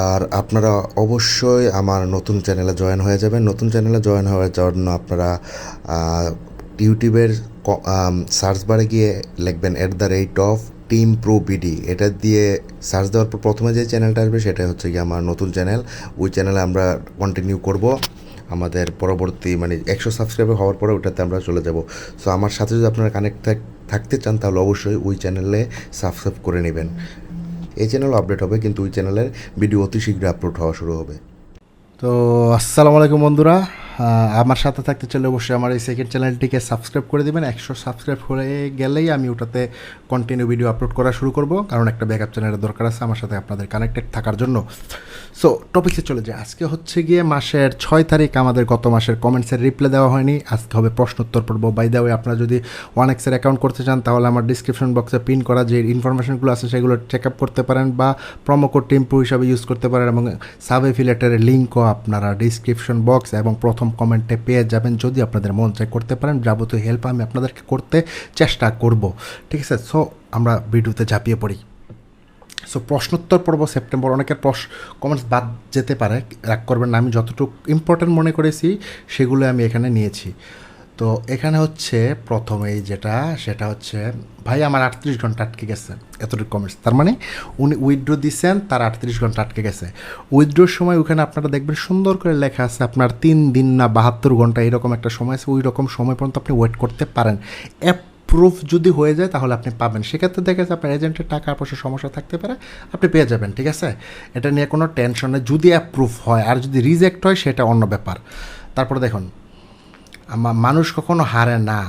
আর আপনারা অবশ্যই আমার নতুন চ্যানেলে জয়েন হয়ে যাবেন। নতুন চ্যানেলে জয়েন হওয়ার জন্য আপনারা ইউটিউবের সার্চ বারে গিয়ে লিখবেন @টিম প্রো বিডি। এটা দিয়ে সার্চ দেওয়ার পর প্রথমে যে চ্যানেলটা আসবে সেটা হচ্ছে গিয়ে আমার নতুন চ্যানেল। ওই চ্যানেলে আমরা কন্টিনিউ করব আমাদের পরবর্তী 100 সাবস্ক্রাইবার হওয়ার পরে ওটাতে আমরা চলে যাব। সো আমার সাথে যদি আপনারা কানেক্ট থাকতে চান তাহলে অবশ্যই ওই চ্যানেলে সাবস্ক্রাইব করে নেবেন। এই চ্যানেল আপডেট হবে, কিন্তু ওই চ্যানেলের ভিডিও অতি শীঘ্রই আপলোড হওয়া শুরু হবে। তো আসসালামু আলাইকুম বন্ধুরা, আমার সাথে থাকতে চাইলে অবশ্যই আমার এই সেকেন্ড চ্যানেলটিকে সাবস্ক্রাইব করে দেবেন। 100 সাবস্ক্রাইব হয়ে গেলেই আমি ওটাতে কন্টিনিউ ভিডিও আপলোড করা শুরু করব, কারণ একটা ব্যাকআপ চ্যানেলের দরকার আছে আমার সাথে আপনাদের কানেক্টেড থাকার জন্য। সো টপিকে চলে যায়। আজকে হচ্ছে গিয়ে মাসের 6 তারিখ আমাদের গত মাসের কমেন্টসের রিপ্লাই দেওয়া হয়নি। আজকে হবে প্রশ্নোত্তর পর্ব। বাই দ্য ওয়ে, আপনারা যদি 1xের অ্যাকাউন্ট করতে চান তাহলে আমার ডিসক্রিপশন বক্সে পিন করা যে ইনফরমেশনগুলো আছে সেগুলো চেক আপ করতে পারেন, বা প্রোমো কোড টিম্পু হিসাবে ইউজ করতে পারেন, এবং সাব এফিলিয়েটের লিঙ্কও আপনারা ডিসক্রিপশন বক্স এবং প্রথম কমেন্টে পেয়ে যাবেন। যদি আপনাদের মন চাই করতে পারেন, যাবতীয় হেল্প আমি আপনাদেরকে করতে চেষ্টা করব। ঠিক আছে, সো আমরা ভিডিওতে ঝাঁপিয়ে পড়ি। সো প্রশ্নোত্তর পর্ব সেপ্টেম্বর, অনেকের কমেন্টস বাদ যেতে পারে, রাগ করবেন না। আমি যতটুকু ইম্পর্টেন্ট মনে করেছি সেগুলো আমি এখানে নিয়েছি। তো এখানে হচ্ছে প্রথমেই সেটা হচ্ছে, ভাই আমার 38 ঘন্টা আটকে গেছে, এতটুকু কমেন্টস। তার মানে উনি উইথড্র দিচ্ছেন, তার 38 ঘন্টা আটকে গেছে। উইথড্রোর সময় ওখানে আপনারা দেখবেন সুন্দর করে লেখা আছে আপনার 3 দিন না 72 ঘন্টা এরকম একটা সময় আছে। ওই রকম সময় পর্যন্ত আপনি ওয়েট করতে পারেন। প্রুফ যদি হয়ে যায় তাহলে আপনি পাবেন। সেক্ষেত্রে দেখা যাচ্ছে আপনার এজেন্টের টাকা পয়সার সমস্যা থাকতে পারে, আপনি পেয়ে যাবেন। ঠিক আছে, এটা নিয়ে কোনো টেনশন নেই যদি অ্যাপ্রুভ হয়। আর যদি রিজেক্ট হয় সেটা অন্য ব্যাপার। তারপরে দেখুন, মানুষ কখনো হারে না,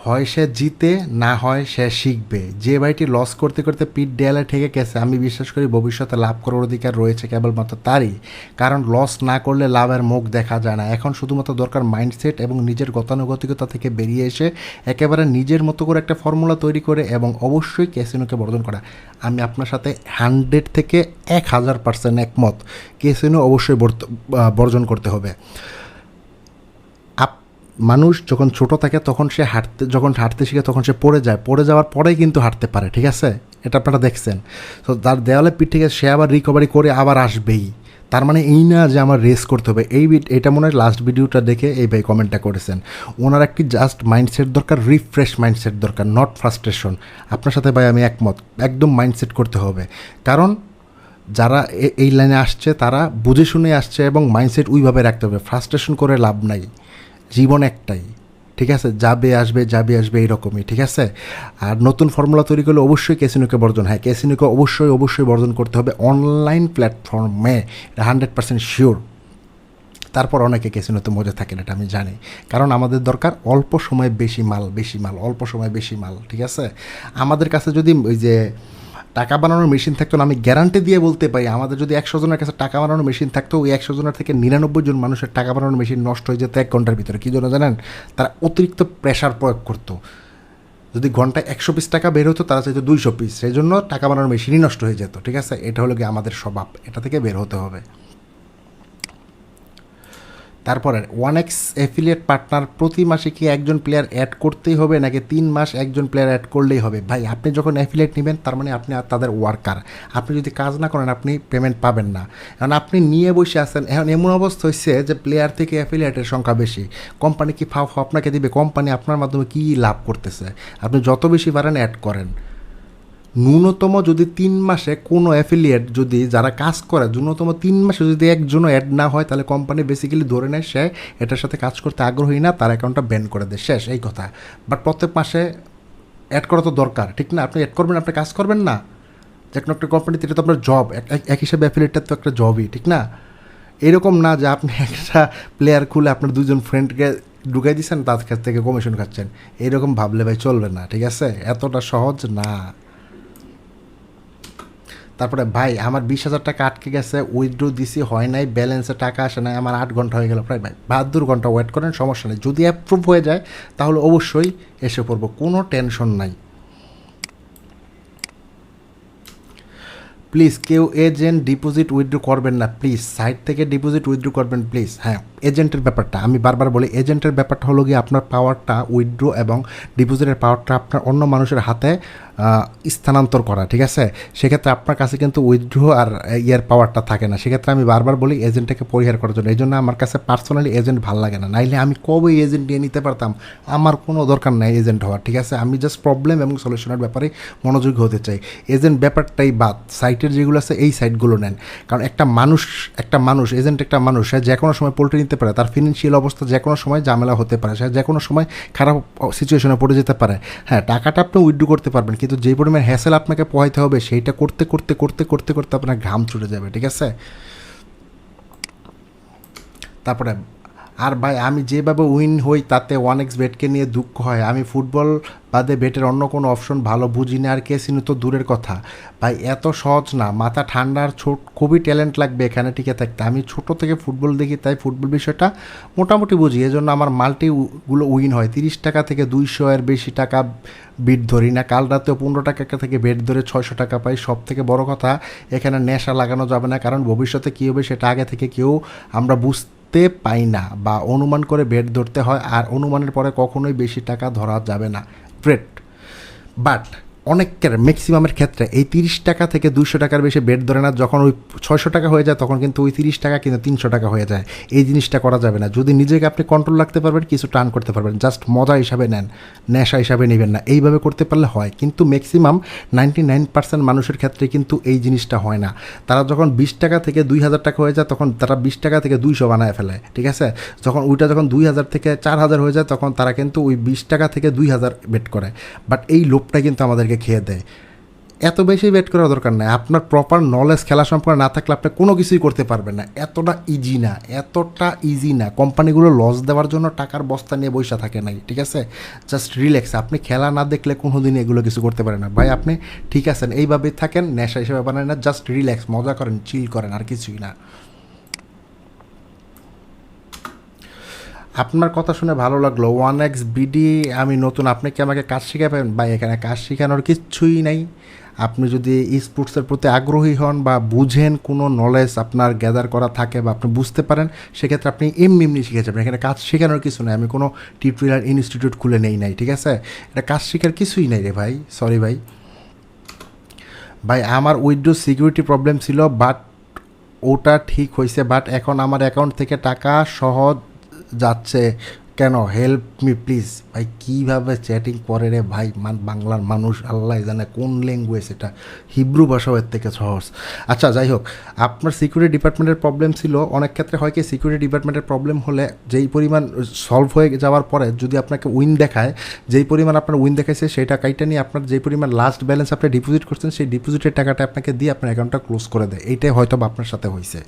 হয় সে জিতে, না হয় সে শিখবে। যে ভাইটি লস করতে করতে পিঠ দেয়ালে ঠেকে গেছে, আমি বিশ্বাস করি ভবিষ্যতে লাভ করার অধিকার রয়েছে কেবলমাত্র তারই, কারণ লস না করলে লাভের মুখ দেখা যায় না। এখন শুধুমাত্র দরকার মাইন্ডসেট এবং নিজের গতানুগতিকতা থেকে বেরিয়ে এসে একেবারে নিজের মতো করে একটা ফর্মুলা তৈরি করে, এবং অবশ্যই ক্যাসিনোকে বর্জন করা। আমি আপনার সাথে 100 থেকে 1000% একমত। ক্যাসিনো অবশ্যই বর্জন করতে হবে। মানুষ যখন ছোট থাকে তখন সে যখন হাঁটতে শিখে তখন সে পড়ে যায়, পড়ে যাওয়ার পরেই কিন্তু হাঁটতে পারে। ঠিক আছে, এটা আপনারা দেখছেন। তো তার দেওয়ালে পিঠ থেকে সে আবার রিকভারি করে আবার আসবেই। তার মানে এই না যে আমার রেস করতে হবে। এটা মনে হয় লাস্ট ভিডিওটা দেখে এই ভাই কমেন্টটা করেছেন। ওনার একটি জাস্ট মাইন্ডসেট দরকার, রিফ্রেশ মাইন্ডসেট দরকার, নট ফ্রাস্ট্রেশন। আপনার সাথে ভাই আমি একমত, একদম মাইন্ডসেট করতে হবে। কারণ যারা এই লাইনে আসছে তারা বুঝে শুনে আসছে, এবং মাইন্ডসেট ওইভাবে রাখতে হবে। ফ্রাস্ট্রেশন করে লাভ নাই, জীবন একটাই। ঠিক আছে, যাবে আসবে এইরকমই। ঠিক আছে, আর নতুন ফর্মুলা তৈরি করলে অবশ্যই ক্যাসিনোকে বর্জন। হ্যাঁ, ক্যাসিনোকে অবশ্যই বর্জন করতে হবে অনলাইন প্ল্যাটফর্মে, 100% শিওর। তারপর অনেকে ক্যাসিনোতে মজা থাকে না, এটা আমি জানি। কারণ আমাদের দরকার অল্প সময়ে বেশি মাল, অল্প সময়ে বেশি মাল। ঠিক আছে, আমাদের কাছে যদি ওই যে টাকা বানানোর মেশিন থাকতো না, আমি গ্যারান্টি দিয়ে বলতে পারি আমাদের যদি 100 জনের কাছে টাকা বানানোর মেশিন থাকতো, ওই 100 জনের থেকে 99 জন মানুষের টাকা বানানোর মেশিন নষ্ট হয়ে যেত 1 ঘন্টার ভিতরে। কী জন্য জানেন? তারা অতিরিক্ত প্রেশার প্রয়োগ করতো। যদি ঘন্টায় 100 পিস টাকা বের হতো, তারা চাইতো 200 পিস, সেই জন্য টাকা বানানোর মেশিনই নষ্ট হয়ে যেত। ঠিক আছে, এটা হলো কি আমাদের স্বভাব, এটা থেকে বের হতে হবে। তারপরে 1x অ্যাফিলিয়েট পার্টনার প্রতি মাসে কি একজন প্লেয়ার অ্যাড করতেই হবে, নাকি 3 মাস একজন প্লেয়ার অ্যাড করলেই হবে? ভাই, আপনি যখন অ্যাফিলিয়েট নেবেন তার মানে আপনি তাদের ওয়ার্কার। আপনি যদি কাজ না করেন আপনি পেমেন্ট পাবেন না। কারণ আপনি নিয়ে বসে আছেন। এখন এমন অবস্থা হচ্ছে যে প্লেয়ার থেকে অ্যাফিলিয়েটের সংখ্যা বেশি। কোম্পানি কি ফাও আপনাকে দিবে? কোম্পানি আপনার মাধ্যমে কী লাভ করতেছে? আপনি যত বেশি পারেন অ্যাড করেন। ন্যূনতম যদি 3 মাসে কোনো অ্যাফিলিয়েট যদি যারা কাজ করে, ন্যূনতম 3 মাসে যদি একজনও অ্যাড না হয়, তাহলে কোম্পানি বেসিক্যালি ধরে নেয় সে এটার সাথে কাজ করতে আগ্রহী না, তার অ্যাকাউন্টটা ব্যান করে দেয়, শেষ, এই কথা। বাট প্রত্যেক মাসে অ্যাড করা তো দরকার, ঠিক না? আপনি অ্যাড করবেন, আপনি কাজ করবেন না। যে কোনো একটা কোম্পানিতে এটা তো আপনার জব, এক হিসাবে অ্যাফিলিয়েটটা তো একটা জবই, ঠিক না? এরকম না যে আপনি একটা প্লেয়ার খুলে আপনার 2জন ফ্রেন্ডকে ঢুকাই দিচ্ছেন, তার কাছ থেকে কমিশন খাচ্ছেন। এইরকম ভাবলে ভাই চলবে না, ঠিক আছে? এতটা সহজ না। তারপরে ভাই আমার 20,000 টাকা আটকে গেছে, উইথড্র দিছি, হয় নাই, ব্যালেন্সে টাকা আসে নাই, আমার 8 ঘন্টা হয়ে গেল প্রায়। ভাই 72 ঘন্টা ওয়েট করেন, সমস্যা নেই। যদি অ্যাপ্রুভ হয়ে যায় তাহলে অবশ্যই এসে পড়বো, কোনো টেনশন নাই। প্লিজ কেউ এজেন্ট ডিপোজিট উইথড্র করবেন না, প্লিজ সাইট থেকে ডিপোজিট উইথড্র করবেন প্লিজ। হ্যাঁ, এজেন্টের ব্যাপারটা আমি বারবার বলি, এজেন্টের ব্যাপারটা হলো গিয়ে আপনার পাওয়ারটা, উইথড্র এবং ডিপোজিটের পাওয়ারটা আপনার অন্য মানুষের হাতে স্থানান্তর করা, ঠিক আছে? সেক্ষেত্রে আপনার কাছে কিন্তু উইথড্র আর ইয়ার পাওয়ারটা থাকে না। সেক্ষেত্রে আমি বারবার বলি এজেন্টটাকে পরিহার করার জন্য। এই জন্য আমার কাছে পার্সোনালি এজেন্ট ভালো লাগে না, নাইলে আমি কবে এজেন্ট নিয়ে নিতে পারতাম। আমার কোনো দরকার নাই এজেন্ট হওয়ার, ঠিক আছে? আমি জাস্ট প্রবলেম এবং সলিউশনের ব্যাপারে মনোযোগী হতে চাই। এজেন্ট ব্যাপারটাই বাদ, সাইটের যেগুলো আছে এই সাইটগুলো নেন। কারণ একটা মানুষ এজেন্ট একটা মানুষ, সে যে কোনো সময় পোল্ট্রি নিতে পারে, তার ফিনান্সিয়াল অবস্থা যে কোনো সময় ঝামেলা হতে পারে, সে যে কোনো সময় খারাপ সিচুয়েশনে পড়ে যেতে পারে। হ্যাঁ, টাকাটা আপনি উইথড্র করতে পারবেন, কিন্তু যে পরিমাণ হ্যাসেল আপনাকে পোহাইতে হবে সেইটা করতে করতে করতে করতে করতে আপনার ঘাম ছুটে যাবে, ঠিক আছে? তারপরে আর ভাই আমি যেভাবে উইন হই তাতে 1x বেটকে নিয়ে দুঃখ হয়। আমি ফুটবল বাদে বেটের অন্য কোনো অপশন ভালো বুঝি না, আর ক্যাসিনো তো দূরের কথা। ভাই এত সহজ না, মাথা ঠান্ডা আর খুবই ট্যালেন্ট লাগবে এখানে টিকে থাকতে। আমি ছোটো থেকে ফুটবল দেখি, তাই ফুটবল বিষয়টা মোটামুটি বুঝি, এজন্য আমার মাল্টিগুলো উইন হয়। 30 টাকা থেকে 200 এর বেশি টাকা বিট ধরি না। কাল রাতেও 15 টাকা থেকে বেট ধরে 600 টাকা পাই। সব থেকে বড় কথা, এখানে নেশা লাগানো যাবে না, কারণ ভবিষ্যতে কী হবে সেটা আগে থেকে কেউ আমরা বুঝতে পাই না, বা অনুমান করে বেট ধরতে হয়, আর অনুমানের পরে কখনোই বেশি টাকা ধরা যাবে না। গ্রেট। বাট অনেকের ম্যাক্সিমামের ক্ষেত্রে এই 30 টাকা থেকে 200 টাকার বেশি বেট ধরে না। যখন ওই 600 টাকা হয়ে যায় তখন কিন্তু ওই 30 টাকা কিন্তু 300 টাকা হয়ে যায়। এই জিনিসটা করা যাবে না। যদি নিজেকে আপনি কন্ট্রোল রাখতে পারবেন, কিছু টার্ন করতে পারবেন, জাস্ট মজা হিসাবে নেন, নেশা হিসাবে নেবেন না। এইভাবে করতে পারলে হয়, কিন্তু ম্যাক্সিমাম 99% মানুষের ক্ষেত্রে কিন্তু এই জিনিসটা হয় না। তারা যখন 20 টাকা থেকে 2000 টাকা হয়ে যায় তখন তারা 20 টাকা থেকে 200 বানায় ফেলে, ঠিক আছে? যখন 2000 থেকে 4000 হয়ে যায় তখন তারা কিন্তু ওই 20 টাকা থেকে 2000 বেট করে। বাট এই লোভটা কিন্তু আমাদেরকে খেয়ে দেয়। এত বেশি বেট করার দরকার নেই। আপনার প্রপার নলেজ খেলা সম্পর্কে না থাকলে আপনি কোনো কিছুই করতে পারবেন না। এতটা ইজি না। কোম্পানিগুলো লস দেওয়ার জন্য টাকার বস্তা নিয়ে বসে থাকে নাই, ঠিক আছে? Just relax. আপনি খেলা না দেখলে কোনো দিন এগুলো কিছু করতে পারেন না। ভাই আপনি ঠিক আছেন, এইভাবেই থাকেন, নেশা হিসেবে বানান না, জাস্ট রিল্যাক্স, মজা করেন, চিল করেন, আর কিছুই না। আপনার কথা শুনে ভালো লাগলো। 1x বিডি আমি নতুন, আপনি কি আমাকে কাজ শেখাবেন? ভাই এখানে কাজ শেখানোর কিচ্ছুই নাই। আপনি যদি স্পোর্টসের প্রতি আগ্রহী হন বা বুঝেন, কোনো নলেজ আপনার গ্যাদার করা থাকে বা আপনি বুঝতে পারেন, সেক্ষেত্রে আপনি এমনি শিখে যাবেন। এখানে কাজ শেখানোর কিছু নেই। আমি কোনো টিউটোরিয়াল ইনস্টিটিউট খুলে নাই, ঠিক আছে? এটা কাজ শেখার কিছুই নেই রে ভাই, সরি ভাই। ভাই আমার উইথড্র সিকিউরিটি প্রবলেম ছিল, বাট ওটা ঠিক হয়েছে। বাট এখন আমার অ্যাকাউন্ট থেকে টাকা সহজ যাচ্ছে কেন? Help me please. ভাই কীভাবে চ্যাটিং করে রে ভাই বাংলার মানুষ, আল্লাহ জানে কোন ল্যাঙ্গুয়েজ এটা, হিব্রু ভাষাও এর থেকে সহজ। আচ্ছা যাই হোক, আপনার সিকিউরিটি ডিপার্টমেন্টের প্রবলেম ছিল। অনেক ক্ষেত্রে হয় কি, সিকিউরিটি ডিপার্টমেন্টের প্রবলেম হলে যেই পরিমাণ সলভ হয়ে যাওয়ার পরে যদি আপনাকে উইন দেখায়, যেই পরিমাণ আপনার উইন দেখাইছে সেটা কাইটা নিয়ে আপনার যেই পরিমাণ লাস্ট ব্যালেন্স আপনি ডিপোজিট করছেন সেই ডিপোজিটের টাকাটা আপনাকে দিয়ে আপনার অ্যাকাউন্টটা ক্লোজ করে দেয়। এইটাই হয়তো বা আপনার সাথে হয়েছে।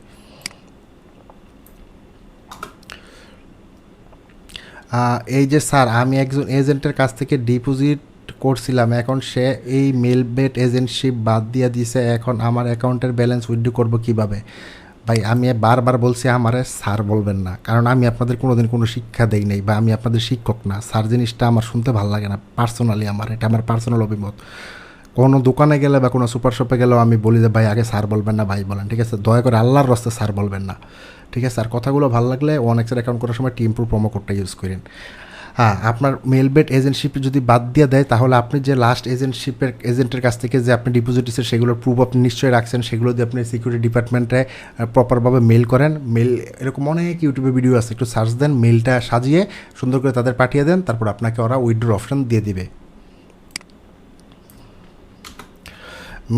এই যে স্যার, আমি একজন এজেন্টের কাছ থেকে ডিপোজিট করছিলাম, এখন সে এই মেলবেট এজেন্টশিপ বাদ দিয়ে দিছে। এখন আমার অ্যাকাউন্টের ব্যালেন্স উইথড্র করবো কীভাবে? ভাই আমি বারবার বলছি আমারে স্যার বলবেন না, কারণ আমি আপনাদের কোনোদিন কোনো শিক্ষা দেই নাই, বা আমি আপনাদের শিক্ষক না। স্যার জিনিসটা আমার শুনতে ভালো লাগে না পার্সোনালি, এটা আমার পার্সোনাল অভিমত। কোনো দোকানে গেলে বা কোনো সুপার শপে গেলেও আমি বলি যে ভাই আগে স্যার বলবেন না, ভাই বলেন, ঠিক আছে? দয়া করে আল্লাহর রাস্তে স্যার বলবেন না, ঠিক আছে? আর কথাগুলো ভালো লাগলে 1xের অ্যাকাউন্ট করার সময় টিম প্রো প্রোমো কোডটা ইউজ করেন। হ্যাঁ, আপনার মেলবেট এজেন্টশিপ যদি বাদ দিয়ে দেয়, তাহলে আপনি যে লাস্ট এজেন্টের কাছ থেকে যে আপনি ডিপোজিট দিচ্ছেন সেগুলোর প্রুফ আপনি নিশ্চয়ই রাখছেন, সেগুলো দিয়ে আপনি সিকিউরিটি ডিপার্টমেন্টে প্রপারভাবে মেল করেন। এরকম অনেক ইউটিউবে ভিডিও আছে, একটু সার্চ দেন, মেলটা সাজিয়ে সুন্দর করে তাদের পাঠিয়ে দেন, তারপর আপনাকে ওরা উইথড্র অপশন দিয়ে দিবে।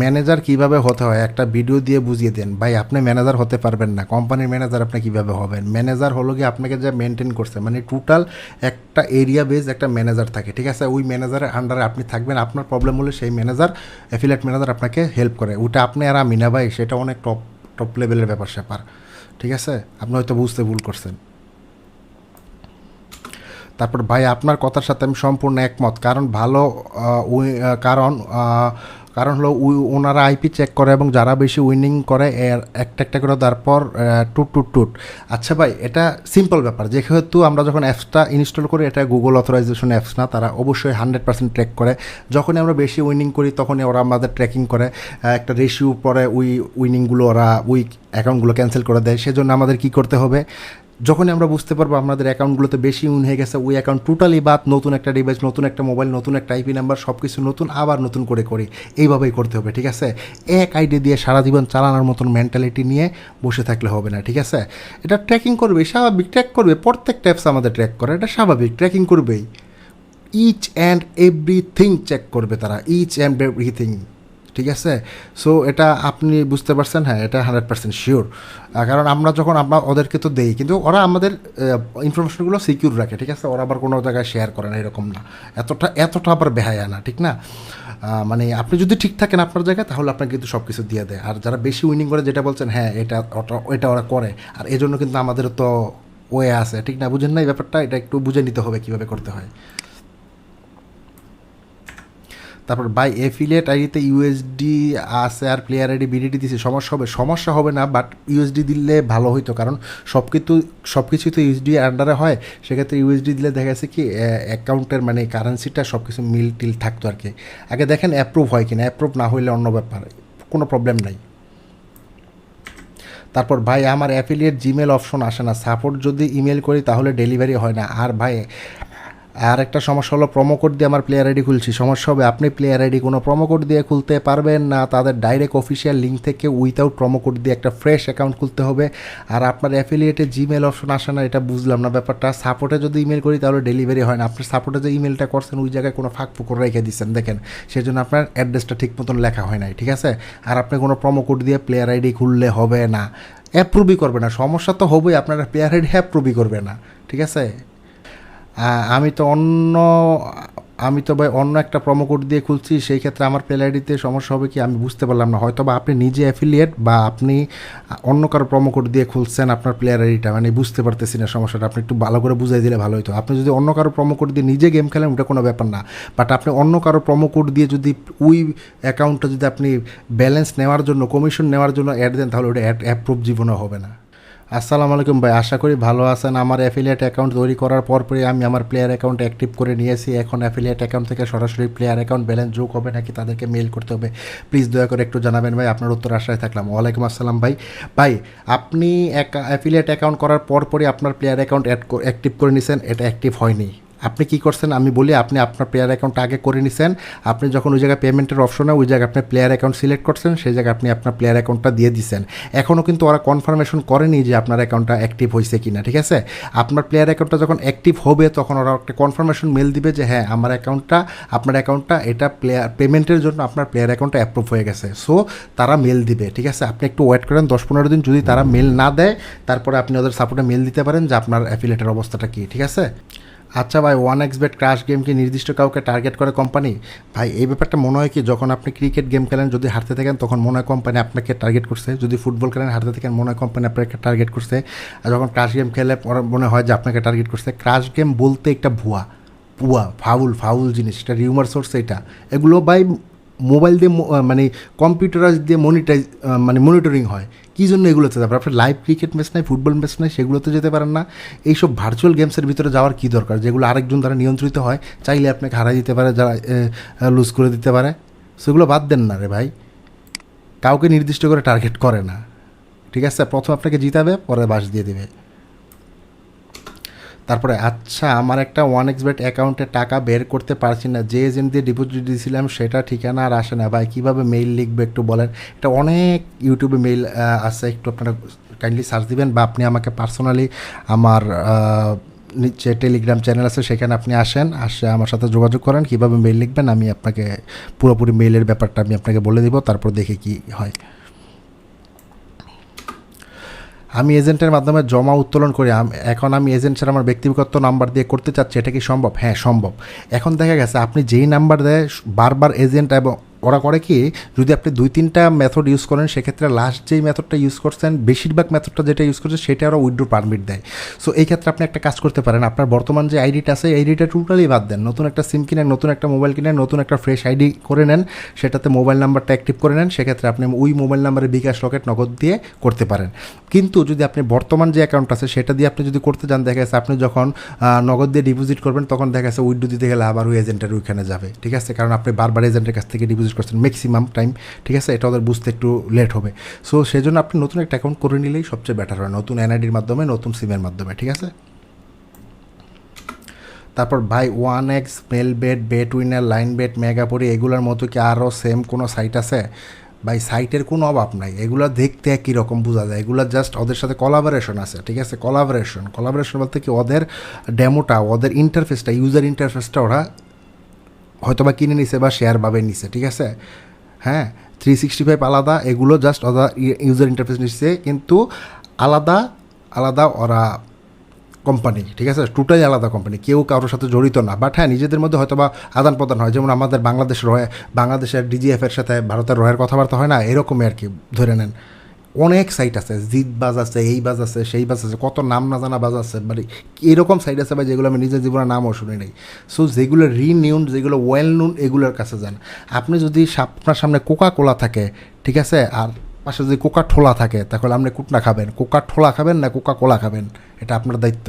ম্যানেজার কিভাবে হতে হয় একটা ভিডিও দিয়ে বুঝিয়ে দেন। ভাই আপনি ম্যানেজার হতে পারবেন না, কোম্পানির ম্যানেজার আপনি কিভাবে হবেন? ম্যানেজার হলো কি আপনাকে যা মেনটেন করছে, মানে টোটাল একটা এরিয়া বেস একটা ম্যানেজার থাকে, ঠিক আছে? ওই ম্যানেজারের আন্ডারে আপনি থাকবেন। আপনার প্রবলেম হলে সেই ম্যানেজার, অ্যাফিলিয়েট ম্যানেজার আপনাকে হেল্প করে। ওটা আপনি আর আমি না ভাই, সেটা অনেক টপ লেভেলের ব্যাপার স্যাপার, ঠিক আছে? আপনি হয়তো বুঝতে ভুল করছেন। তারপর ভাই আপনার কথার সাথে আমি সম্পূর্ণ একমত, কারণ কারণ হলো ওনারা আইপি চেক করে এবং যারা বেশি উইনিং করে এর একটা করে তারপর টুট। আচ্ছা ভাই, এটা সিম্পল ব্যাপার। যেহেতু আমরা যখন অ্যাপসটা ইনস্টল করি, এটা গুগল অথরাইজেশন অ্যাপস না, তারা অবশ্যই 100% ট্র্যাক করে। যখনই আমরা বেশি উইনিং করি তখনই ওরা আমাদের ট্র্যাকিং করে, একটা রেশিও পরে উইনিংগুলো ওরা অ্যাকাউন্টগুলো ক্যান্সেল করে দেয়। সেজন্য আমাদের কী করতে হবে? যখনই আমরা বুঝতে পারবো আপনাদের অ্যাকাউন্টগুলোতে বেশি উইন হয়ে গেছে, ওই অ্যাকাউন্ট টোটালি বাদ, নতুন একটা ডিভাইস, নতুন একটা মোবাইল, নতুন একটা আইপি নাম্বার, সব কিছু নতুন, আবার নতুন করে করি, এইভাবেই করতে হবে, ঠিক আছে? এক আইডি দিয়ে সারা জীবন চালানোর মতন মেন্টালিটি নিয়ে বসে থাকলে হবে না, ঠিক আছে? এটা ট্র্যাকিং করবে, স্বাভাবিক ট্র্যাক করবে, প্রত্যেকটা অ্যাপস আমাদের ট্র্যাক করে, এটা স্বাভাবিক, ট্র্যাকিং করবেই, ইচ অ্যান্ড এভরিথিং চেক করবে তারা, ইচ অ্যান্ড এভরিথিং, ঠিক আছে? সো এটা আপনি বুঝতে পারছেন, হ্যাঁ এটা 100% শিওর। কারণ আমরা যখন আমরা ওদেরকে তো দেই, কিন্তু ওরা আমাদের ইনফরমেশনগুলো সিকিউর রাখে, ঠিক আছে? ওরা আবার কোনো জায়গায় শেয়ার করে না, এরকম না, এতটা আবার বেহায়া না, ঠিক না? মানে আপনি যদি ঠিক থাকেন আপনার জায়গায়, তাহলে আপনাকে কিন্তু সব কিছু দিয়ে দেয়। আর যারা বেশি উইনিং করে, যেটা বলছেন, হ্যাঁ এটা ওরা করে, আর এই জন্য কিন্তু আমাদের তো ওয়ে আছে, ঠিক না? বুঝেন না এই ব্যাপারটা? এটা একটু বুঝে নিতে হবে কীভাবে করতে হয়। তারপর বাই এফিলিয়েট আইডিতে ইউএসডি আছে আর প্লেয়ার আইডি বিডিটি দিছে, সমস্যা হবে না, বাট ইউএসডি দিলে ভালো হইতো, কারণ সব কিছুই তো ইউএসডি আন্ডারে হয়, সেক্ষেত্রে ইউএসডি দিলে দেখা যাচ্ছে কি অ্যাকাউন্টের মানে কারেন্সিটা সব কিছু মিল টিল থাকতো আর কি। আগে দেখেন অ্যাপ্রুভ হয় কিনা, অ্যাপ্রুভ না হইলে অন্য ব্যাপার, কোনো প্রবলেম নাই। তারপর ভাই আমার অ্যাফিলিয়েট জিমেল অপশন আসে না, সাপোর্ট যদি ইমেল করি তাহলে ডেলিভারি হয় না। আর ভাই আর একটা সমস্যা হলো, প্রোমো কোড দিয়ে আমার প্লেয়ার আইডি খুলছি, সমস্যা হবে, আপনি প্লেয়ার আইডি কোনো প্রোমো কোড দিয়ে খুলতে পারবেন না, তাদের ডাইরেক্ট অফিসিয়াল লিঙ্ক থেকে উইথাউট প্রোমো কোড দিয়ে একটা ফ্রেশ অ্যাকাউন্ট খুলতে হবে। আর আপনার অ্যাফিলিয়েটে জিমেল অপশন আসে না, এটা বুঝলাম না ব্যাপারটা। সাপোর্টে যদি ইমেল করি তাহলে ডেলিভারি হয় না, আপনার সাপোর্টে যে ইমেলটা করছেন ওই জায়গায় কোনো ফাঁক ফুকর রেখে দিচ্ছেন, দেখেন, সেই জন্য আপনার অ্যাড্রেসটা ঠিক মতন লেখা হয় নাই, ঠিক আছে? আর আপনি কোনো প্রোমো কোড দিয়ে প্লেয়ার আইডি খুললে হবে না, অ্যাপ্রুভই করবে না, সমস্যা তো হবেই, আপনার প্লেয়ার আইডি অ্যাপ্রুভই করবে না, ঠিক আছে? আমি তো ভাই অন্য একটা প্রোমো কোড দিয়ে খুলছি, সেই ক্ষেত্রে আমার প্লেয়ার আইডিতে সমস্যা হবে কি আমি বুঝতে পারলাম না। হয়তো বা আপনি নিজে অ্যাফিলিয়েট বা আপনি অন্য কারো প্রোমো কোড দিয়ে খুলছেন আপনার প্লেয়ার আইডিটা, মানে বুঝতে পারতেছি না সমস্যাটা, আপনি একটু ভালো করে বুঝাই দিলে ভালো হতো। আপনি যদি অন্য কারো প্রোমো কোড দিয়ে নিজে গেম খেলেন ওটা কোনো ব্যাপার না, বাট আপনি অন্য কারো প্রোমো কোড দিয়ে যদি ওই অ্যাকাউন্টটা যদি আপনি ব্যালেন্স নেওয়ার জন্য, কমিশন নেওয়ার জন্য অ্যাড দেন, তাহলে ওটা অ্যাপ্রুভ জীবনে হবে না। আসসালামু আলাইকুম ভাই, আশা করি ভালো আছেন। আমার অ্যাফিলিয়েট অ্যাকাউন্ট তৈরি করার পরপরই আমি আমার প্লেয়ার অ্যাকাউন্ট অ্যাক্টিভ করে নিয়েছি। এখন অ্যাফিলিয়েট অ্যাকাউন্ট থেকে সরাসরি প্লেয়ার অ্যাকাউন্ট ব্যালেন্স যোগ হবে নাকি তাদেরকে মেল করতে হবে, প্লিজ দয়া করে একটু জানাবেন ভাই। আপনার উত্তর আশায় থাকলাম। ওয়ালাইকুম আসসালাম ভাই। আপনি অ্যাফিলিয়েট অ্যাকাউন্ট করার পরপরই আপনার প্লেয়ার অ্যাকাউন্ট অ্যাক্টিভ করে নিয়েছেন, এটা অ্যাক্টিভ হয়নি। আপনি কি করছেন আমি বলি, আপনি আপনার প্লেয়ার অ্যাকাউন্টটা আগে করে নিছেন, আপনি যখন ওই জায়গায় পেমেন্টের অপশনে ওই জায়গায় আপনি প্লেয়ার অ্যাকাউন্ট সিলেক্ট করছেন, সেই জায়গায় আপনি আপনার প্লেয়ার অ্যাকাউন্টটা দিয়ে দিচ্ছেন। এখনও কিন্তু ওরা কনফার্মেশন করেনি যে আপনার অ্যাকাউন্টটা অ্যাক্টিভ হয়েছে কিনা, ঠিক আছে? আপনার প্লেয়ার অ্যাকাউন্টটা যখন অ্যাক্টিভ হবে তখন ওরা একটা কনফার্মেশন মেল দিবে যে হ্যাঁ আপনার অ্যাকাউন্টটা এটা প্লেয়ার পেমেন্টের জন্য আপনার প্লেয়ার অ্যাকাউন্টটা অ্যাপ্রুভ হয়ে গেছে। সো তারা মেল দিবে, ঠিক আছে? আপনি একটু ওয়েট করেন 10-15 দিন, যদি তারা মেল না দেয় তারপরে আপনি ওদের সাপোর্টে মেল দিতে পারেন যে আপনার অ্যাফিলিয়েটের অবস্থাটা কী, ঠিক আছে? আচ্ছা ভাই, 1xBet ক্রাশ গেমকে নির্দিষ্ট কাউকে টার্গেট করে কোম্পানি? ভাই এই ব্যাপারটা মনে হয় কি, যখন আপনি ক্রিকেট গেম খেলেন যদি হারতে থাকেন তখন মনে হয় কোম্পানি আপনাকে টার্গেট করছে, যদি ফুটবল খেলেন হারতে থাকেন মনে হয় কোম্পানি আপনাকে টার্গেট করছে, আর যখন ক্রাশ গেম খেলে মনে হয় যে আপনাকে টার্গেট করছে। ক্রাশ গেম বলতে একটা ফাউল জিনিস, এটা রিউমার সোর্স, এগুলো ভাই মোবাইল দিয়ে মানে কম্পিউটারাইজ দিয়ে মনিটরিং হয়। কী জন্য এগুলোতে যাবেন? আপনার লাইভ ক্রিকেট ম্যাচ নাই, ফুটবল ম্যাচ নাই, সেগুলোতে যেতে পারেন না। এইসব ভার্চুয়াল গেমসের ভিতরে যাওয়ার কী দরকার, যেগুলো আরেকজন দ্বারা নিয়ন্ত্রিত হয়, চাইলে আপনাকে হারাই দিতে পারে, যারা লুজ করে দিতে পারে, সেগুলো বাদ দেন না রে ভাই। কাউকে নির্দিষ্ট করে টার্গেট করে না, ঠিক আছে? প্রথম আপনাকে জিতাবে, পরে বাস দিয়ে দেবে। তারপরে আচ্ছা, আমার একটা 1xBet অ্যাকাউন্টে টাকা বের করতে পারছি না, যে এজেন্ট দিয়ে ডিপোজিট দিয়েছিলাম সেটা ঠিকানা আর আসে না ভাই, কীভাবে মেইল লিখবে একটু বলেন। এটা অনেক ইউটিউবে মেইল আছে, একটু আপনারা কাইন্ডলি সার্চ দিবেন, বা আপনি আমাকে পার্সোনালি আমার নিচে টেলিগ্রাম চ্যানেল আছে সেখানে আপনি আসে আমার সাথে যোগাযোগ করেন, কীভাবে মেইল লিখবেন আমি আপনাকে পুরোপুরি মেইলের ব্যাপারটা আমি আপনাকে বলে দিব, তারপর দেখে কি হয়। আমি এজেন্টের মাধ্যমে জমা উত্তোলন করি, এখন আমি এজেন্টের আমার ব্যক্তিগত নাম্বার দিয়ে করতে চাচ্ছি, এটা কি সম্ভব? হ্যাঁ সম্ভব। এখন দেখা গেছে আপনি যেই নাম্বার দেয় বারবার এজেন্ট, এবং ওরা করে কি, যদি আপনি 2-3টা মেথড ইউজ করেন সেক্ষেত্রে লাস্ট যেই মেথডটা ইউজ করছেন, বেশিরভাগ মেথডটা যেটা ইউজ করছে সেটা ওরা উইথড্র পারমিট দেয়। সো এই ক্ষেত্রে আপনি একটা কাজ করতে পারেন, আপনার বর্তমান যে আইডিটা আছে এই আইডিটা টোটালি বাদ দেন, নতুন একটা সিম কিনেন, নতুন একটা মোবাইল কিনেন, নতুন একটা ফ্রেশ আইডি করে নেন, সেটাতে মোবাইল নাম্বারটা অ্যাক্টিভ করে নেন, সেক্ষেত্রে আপনি ওই মোবাইল নাম্বারে বিকাশ রকেট নগদ দিয়ে করতে পারেন। কিন্তু যদি আপনি বর্তমান যে অ্যাকাউন্ট আছে সেটা দিয়ে আপনি যদি করতে যান, দেখা গেছে আপনি যখন নগদ দিয়ে ডিপোজিট করবেন তখন দেখা গেছে উইথড্র দিতে গেলে আবার ওই এজেন্টের ওইখানে যাবে, ঠিক আছে? কারণ আপনি বারবার এজেন্টের কাছ থেকে ডিপোজিট করছেন ম্যাক্সিমাম টাইম, ঠিক আছে, এটা ওদের বুঝতে একটু লেট হবে। সো সেই জন্য আপনি নতুন একটা অ্যাকাউন্ট করে নিলেই সবচেয়ে বেটার হয়, নতুন এনআইডির মাধ্যমে, নতুন সিমের মাধ্যমে, ঠিক আছে। তারপর ভাই 1x, Melbet, Betwinner, Linebet, Megapari এগুলোর মতো কি আরও সেম কোনো সাইট আছে? ভাই সাইটের কোনো অভাব নাই, এগুলো দেখতে একই রকম বোঝা যায়, এগুলো জাস্ট ওদের সাথে কোলাবোরেশন আছে, ঠিক আছে। কোলাবোরেশন বলতে কি ওদের ডেমোটা, ওদের ইন্টারফেসটা, ইউজার ইন্টারফেসটা ওরা হয়তো বা কিনে নিছে বা শেয়ার ভাবে নিছে, ঠিক আছে। হ্যাঁ, 365 আলাদা, এগুলো জাস্ট ওরা ইউজার ইন্টারফেস নিচ্ছে, কিন্তু আলাদা আলাদা ওরা কোম্পানি, ঠিক আছে, টোটালি আলাদা কোম্পানি, কেউ কারোর সাথে জড়িত না। বাট হ্যাঁ, নিজেদের মধ্যে হয়তো বা আদান প্রদান হয়, যেমন আমাদের বাংলাদেশের ডিজিএফের সাথে ভারতের রয়ের কথাবার্তা হয় না, এরকমই আর কি ধরে নেন। অনেক সাইট আছে, জিদ বাজ আছে, এই বাজ আছে, সেই বাজ আছে, কত নাম না জানা বাজ আছে, মানে এরকম সাইট আছে ভাই যেগুলো আমি নিজের জীবনের নামও শুনি নাই। সো যেগুলো রিনিউন, যেগুলো ওয়েল নুন, এগুলোর কাছে যান। আপনি যদি আপনার সামনে কোকা কোলা থাকে, ঠিক আছে, আর পাশে যদি কোকা ঠোলা থাকে, তাহলে আপনি কোনটা খাবেন? কোকা ঠোলা খাবেন না কোকা কোলা খাবেন? এটা আপনার দায়িত্ব।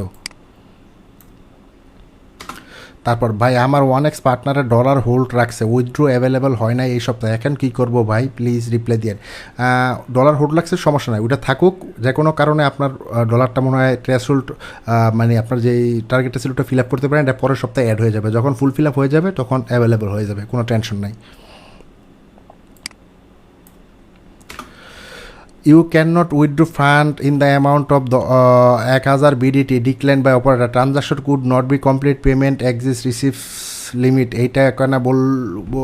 তারপর ভাই আমার 1x পার্টনারে ডলার হোল্ড রাখছে, উইথড্রো অ্যাভেলেবেল হয় না এই সপ্তাহে, এখন কী করবো ভাই, প্লিজ রিপ্লাই দিয়ে। ডলার হোল্ড রাখছে, সমস্যা নাই, ওটা থাকুক, যে কোনো কারণে আপনার ডলারটা মনে হয় থ্রেশহোল্ড, মানে আপনার যেই টার্গেটটা ছিল ওটা ফিল আপ করতে পারেন, এটা পরের সপ্তাহে অ্যাড হয়ে যাবে, যখন ফুল ফিল আপ হয়ে যাবে তখন অ্যাভেলেবেল হয়ে যাবে, কোনো টেনশন নাই। You cannot withdraw fund in the amount of the 1000 BDT declined by operator. Transaction could not be complete. Payment exists receives limit. এইটা কেন বলবো,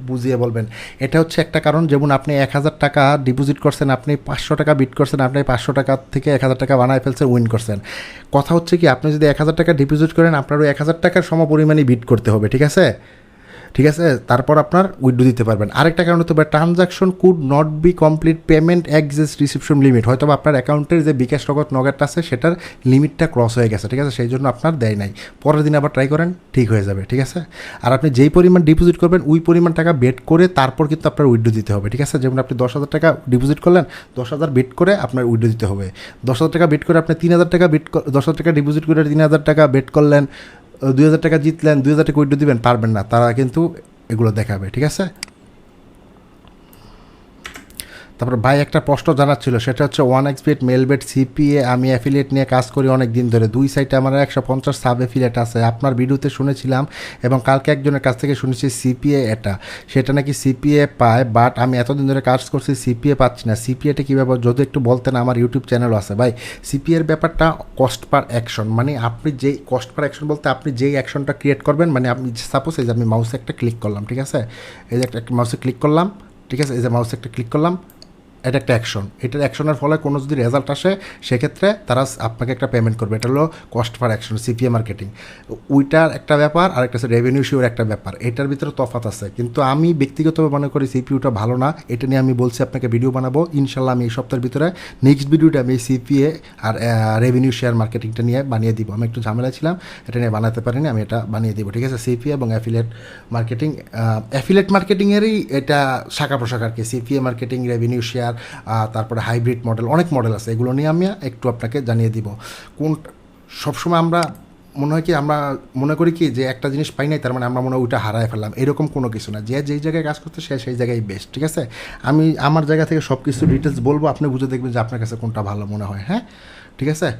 বুঝিয়ে বলবেন। এটা হচ্ছে একটা কারণ, যেমন আপনি 1000 টাকা ডিপোজিট করছেন, আপনি 500 টাকা বিট করছেন, আপনি 500 টাকা থেকে 1000 টাকা বানায় ফেলছেন, উইন করছেন। কথা হচ্ছে কি, আপনি যদি 1000 টাকা ডিপোজিট করেন, আপনারও 1000 টাকার সমপরিমাণই বিট করতে হবে, ঠিক আছে, ঠিক আছে, তারপর আপনার উইথড্র দিতে পারবেন। আরেকটা কারণ হতে পারে transaction could not be complete, payment exist reception limit, হয়তো আপনার অ্যাকাউন্টের যে বিকাশ নগদটা আছে সেটার লিমিটটা ক্রস হয়ে গেছে, ঠিক আছে, সেই জন্য আপনার দেয় নাই। পরের দিন আবার ট্রাই করেন, ঠিক হয়ে যাবে, ঠিক আছে। আর আপনি যেই পরিমাণ ডিপোজিট করবেন ওই পরিমাণ টাকা বেট করে তারপর কিন্তু আপনার উইথড্র দিতে হবে, ঠিক আছে। যেমন আপনি 10,000 টাকা ডিপোজিট করলেন, 10,000 বেট করে আপনার উইথড্র দিতে হবে। 10,000 টাকা বেট করে আপনি 3,000 টাকা 10,000 টাকা ডিপোজিট করে 3,000 টাকা বেট করলেন, 2,000 টাকা জিতলেন, 2,000 টাকা উইথড্র দিবেন, পারবেন না, তারা কিন্তু এগুলো দেখাবে, ঠিক আছে। তারপর ভাই একটা প্রশ্ন জানার ছিল, সেটা হচ্ছে 1xbet, মেলবেট, সিপিএ, আমি অ্যাফিলিয়েট নিয়ে কাজ করি অনেক দিন ধরে, দুই সাইটে আমার 150 সাব অ্যাফিলিয়েট আছে। আপনার ভিডিওতে শুনেছিলাম এবং কালকে একজনের কাছ থেকে শুনেছি সিপিএ এটা, সেটা নাকি সিপিএ পায়, বাট আমি এতদিন ধরে কাজ করছি সিপিএ পাচ্ছি না। সিপিএটা কীভাবে, যদি একটু বলতেন, আমার ইউটিউব চ্যানেলও আছে ভাই। সিপিএর ব্যাপারটা কস্ট পার অ্যাকশন, মানে আপনি যেই কস্ট পার অ্যাকশন বলতে আপনি যেই অ্যাকশনটা ক্রিয়েট করবেন, মানে আপনি সাপোজ এই যে আমি মাউসে একটা ক্লিক করলাম, ঠিক আছে, এই যে একটা মাউসে ক্লিক করলাম, ঠিক আছে, এই যে মাউসে একটা ক্লিক করলাম, এটা একটা অ্যাকশন, এটার অ্যাকশনের ফলে কোনো যদি রেজাল্ট আসে সেক্ষেত্রে তারা আপনাকে একটা পেমেন্ট করবে, এটা হলো cost per action, CPA marketing. ওইটার একটা ব্যাপার, আর একটা হচ্ছে রেভিনিউ শিওর একটা ব্যাপার, এটার ভিতরে তফাৎ আছে, কিন্তু আমি ব্যক্তিগতভাবে মনে করি সিপিইউটা ভালো না। এটা নিয়ে আমি বলছি আপনাকে ভিডিও বানাবো ইনশাল্লাহ, আমি এই সপ্তাহের ভিতরে নেক্সট ভিডিওটা আমি সিপিএ আর রেভিনিউ শেয়ার মার্কেটিংটা নিয়ে বানিয়ে দিব। আমি একটু ঝামেলা ছিলাম, এটা নিয়ে বানাতে পারিনি, আমি এটা বানিয়ে দিব, ঠিক আছে। সিপিএ এবং অ্যাফিলিয়েট মার্কেটিংয়েরই এটা শাখা প্রশাখা আর কি, সিপিএ মার্কেটিং, রেভিনিউ শেয়ার, তারপরে হাইব্রিড মডেল, অনেক মডেল আছে, এগুলো নিয়ে আমি একটু আপনাকে জানিয়ে দিব। কোন সবসময় আমরা মনে হয় কি, আমরা মনে করি কি যে একটা জিনিস পাই নাই তার মানে আমরা মনে হয় ওইটা হারায় ফেললাম, এরকম কোনো কিছু না। যে যেই জায়গায় কাজ করতে সে সেই জায়গায় বেস্ট, ঠিক আছে। আমি আমার জায়গা থেকে সব কিছু ডিটেলস বলবো, আপনি বুঝে দেখবেন যে আপনার কাছে কোনটা ভালো মনে হয়, হ্যাঁ, ঠিক আছে।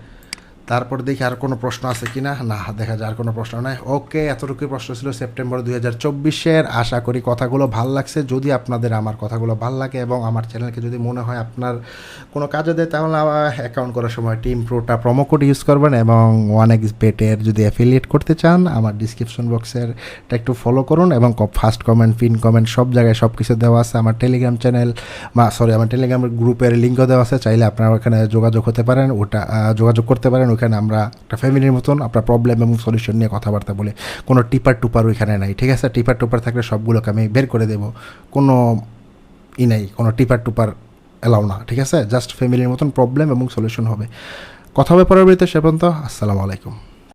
তারপর দেখি আর কোনো প্রশ্ন আছে কি না, না দেখা যায় আর কোনো প্রশ্ন নাই। ওকে, এতটুকুই প্রশ্ন ছিল সেপ্টেম্বর 2024-এর। আশা করি কথাগুলো ভাল লাগছে। যদি আপনাদের আমার কথাগুলো ভাল লাগে এবং আমার চ্যানেলকে যদি মনে হয় আপনার কোনো কাজে দেয়, তাহলে আমার অ্যাকাউন্ট করার সময় টিম প্রোটা প্রোমো কোড ইউজ করবেন, এবং 1xbet-এর যদি অ্যাফিলিয়েট করতে চান আমার ডিসক্রিপশন বক্সেরটা একটু ফলো করুন, এবং ফার্স্ট কমেন্ট, পিন কমেন্ট সব জায়গায় সব কিছু দেওয়া আছে। আমার টেলিগ্রাম চ্যানেল আমার টেলিগ্রাম গ্রুপের লিঙ্কও দেওয়া আছে, চাইলে আপনারা ওখানে যোগাযোগ হতে পারেন, ওটা যোগাযোগ করতে পারেন। ওইখানে আমরা একটা ফ্যামিলির মতন আপনার প্রবলেম এবং সলিউশন নিয়ে কথাবার্তা বলে, কোনো টিপার টুপার ওইখানে নাই, ঠিক আছে। টিপার টুপার থাকলে সবগুলোকে আমি বের করে দেবো, কোনো নাই, কোনো টিপার টুপার এলাও না, ঠিক আছে। জাস্ট ফ্যামিলির মতন প্রবলেম এবং সলিউশন হবে। কথা হবে পরবর্তীতে, সে পর্যন্ত আসসালামু আলাইকুম।